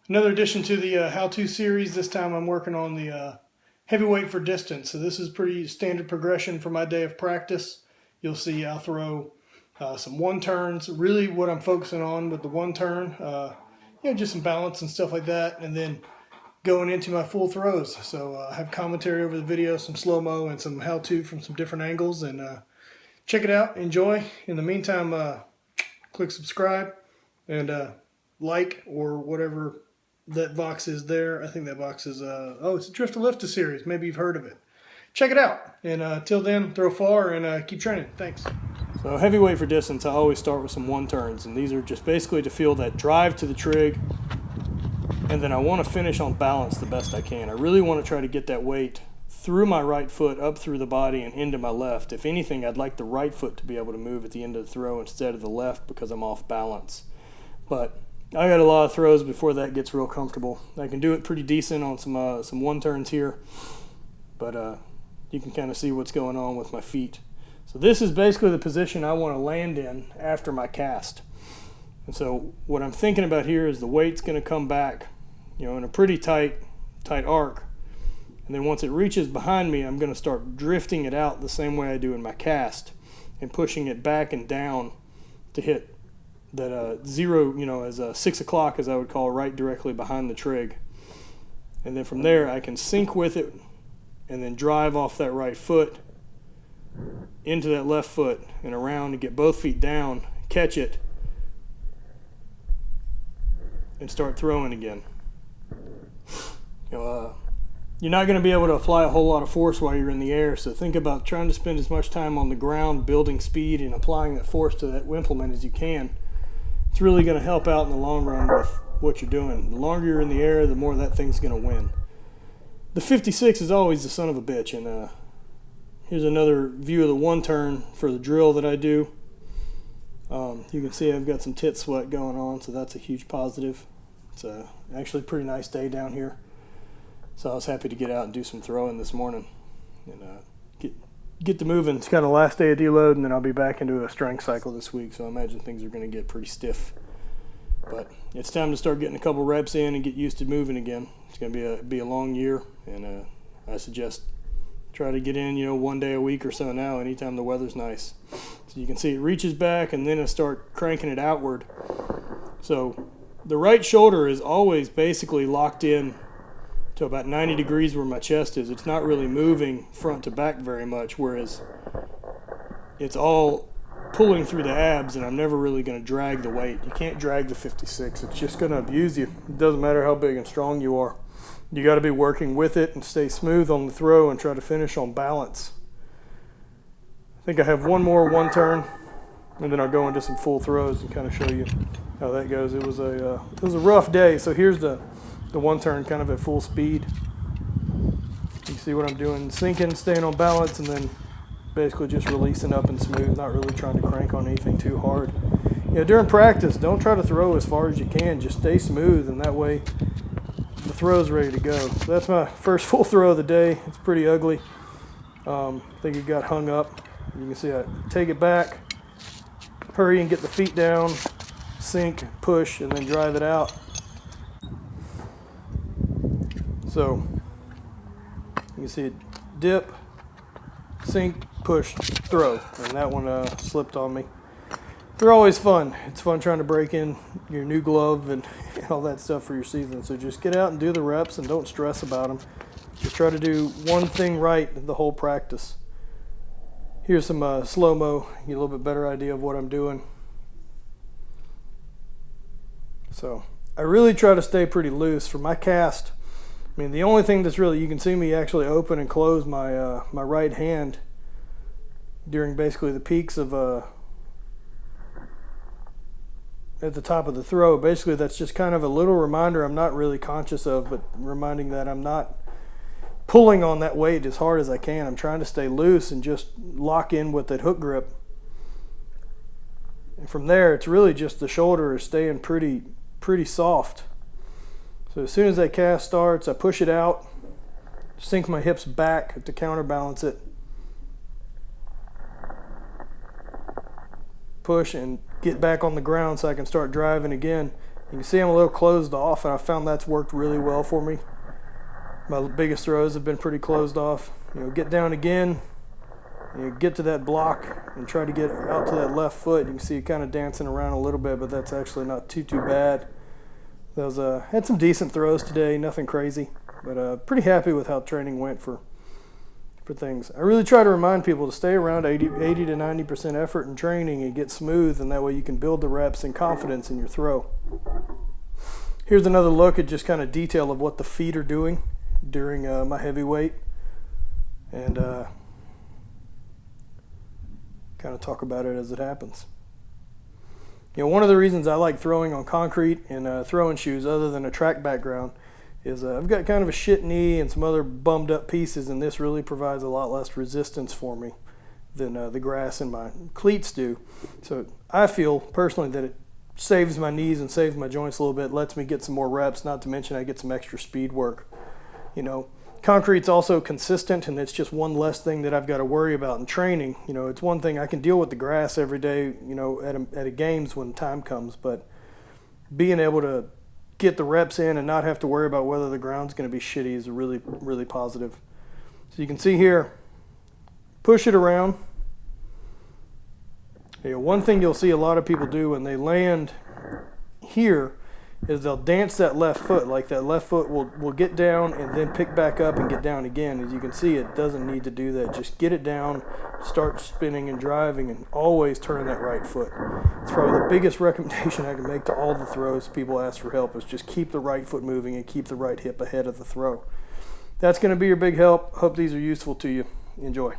Another addition to the how-to series. This time I'm working on the heavyweight for distance. So this is pretty standard progression for my day of practice. You'll see I'll throw some one turns. Really what I'm focusing on with the one turn, just some balance and stuff like that. And then going into my full throws. So I have commentary over the video, some slow-mo and some how-to from some different angles. And check it out, enjoy. In the meantime, click subscribe and like or whatever that box is there. I think that box is, it's a Drift to Lift series. Maybe you've heard of it. Check it out. And till then, throw far and keep training. Thanks. So heavyweight for distance, I always start with some one turns. And these are just basically to feel that drive to the trig. And then I want to finish on balance the best I can. I really want to try to get that weight through my right foot, up through the body, and into my left. If anything, I'd like the right foot to be able to move at the end of the throw instead of the left because I'm off balance. But I got a lot of throws before that gets real comfortable. I can do it pretty decent on some one turns here, but you can kind of see what's going on with my feet. So this is basically the position I want to land in after my cast. And so what I'm thinking about here is the weight's going to come back, in a pretty tight arc. And then once it reaches behind me, I'm going to start drifting it out the same way I do in my cast and pushing it back and down to hit that zero, as 6 o'clock, as I would call, right directly behind the trig. And then from there, I can sync with it and then drive off that right foot into that left foot and around to get both feet down, catch it, and start throwing again. You're not going to be able to apply a whole lot of force while you're in the air, so think about trying to spend as much time on the ground building speed and applying that force to that implement as you can. It's really going to help out in the long run with what you're doing. The longer you're in the air, the more that thing's going to win. The 56 is always the son of a bitch, and here's another view of the one turn for the drill that I do. You can see I've got some tit sweat going on, so that's a huge positive. It's actually a pretty nice day down here. So I was happy to get out and do some throwing this morning and get to moving. It's kind of the last day of deload, and then I'll be back into a strength cycle this week, so I imagine things are going to get pretty stiff. But it's time to start getting a couple reps in and get used to moving again. It's going to be a long year, and I suggest try to get in, 1 day a week or so now, anytime the weather's nice. So you can see it reaches back, and then I start cranking it outward. So the right shoulder is always basically locked in to about 90 degrees where my chest is. It's not really moving front to back very much, whereas it's all pulling through the abs, and I'm never really going to drag the weight. You can't drag the 56. It's just going to abuse you. It doesn't matter how big and strong you are. You got to be working with it and stay smooth on the throw and try to finish on balance. I think I have one more one turn, and then I'll go into some full throws and kind of show you how that goes. It was a rough day, so here's the one turn kind of at full speed. You see what I'm doing, sinking, staying on balance, and then basically just releasing up and smooth, not really trying to crank on anything too hard. During practice, don't try to throw as far as you can, just stay smooth, and that way the throw's ready to go. So that's my first full throw of the day. It's pretty ugly. I think it got hung up. You can see I take it back, hurry and get the feet down, sink, push, and then drive it out. So you can see it dip, sink, push, throw, and that one slipped on me. They're always fun. It's fun trying to break in your new glove and all that stuff for your season. So just get out and do the reps and don't stress about them. Just try to do one thing right the whole practice. Here's some slow-mo, get a little bit better idea of what I'm doing. So I really try to stay pretty loose for my cast. The only thing that's really, you can see me actually open and close my my right hand during basically the peaks of at the top of the throw. Basically, that's just kind of a little reminder I'm not really conscious of, but reminding that I'm not pulling on that weight as hard as I can. I'm trying to stay loose and just lock in with that hook grip. And from there, it's really just the shoulder is staying pretty soft. So as soon as that cast starts, I push it out, sink my hips back to counterbalance it, push and get back on the ground so I can start driving again. You can see I'm a little closed off, and I found that's worked really well for me. My biggest throws have been pretty closed off. Get down again, get to that block and try to get out to that left foot. You can see it kind of dancing around a little bit, but that's actually not too bad. Had some decent throws today, nothing crazy, but pretty happy with how training went for things. I really try to remind people to stay around 80 to 90% effort in training and get smooth, and that way you can build the reps and confidence in your throw. Here's another look at just kind of detail of what the feet are doing during my heavyweight, and kind of talk about it as it happens. One of the reasons I like throwing on concrete and throwing shoes other than a track background is I've got kind of a shit knee and some other bummed up pieces, and this really provides a lot less resistance for me than the grass in my cleats do. So I feel personally that it saves my knees and saves my joints a little bit, lets me get some more reps, not to mention I get some extra speed work. Concrete's also consistent, and it's just one less thing that I've got to worry about in training. It's one thing I can deal with the grass every day, at a games when time comes, but being able to get the reps in and not have to worry about whether the ground's going to be shitty is really, really positive. So you can see here, push it around. One thing you'll see a lot of people do when they land here is they'll dance that left foot, like that left foot will get down and then pick back up and get down again. As you can see, it doesn't need to do that. Just get it down, start spinning and driving, and always turn that right foot. It's probably the biggest recommendation I can make to all the throws people ask for help, is just keep the right foot moving and keep the right hip ahead of the throw. That's going to be your big help. Hope these are useful to you. Enjoy.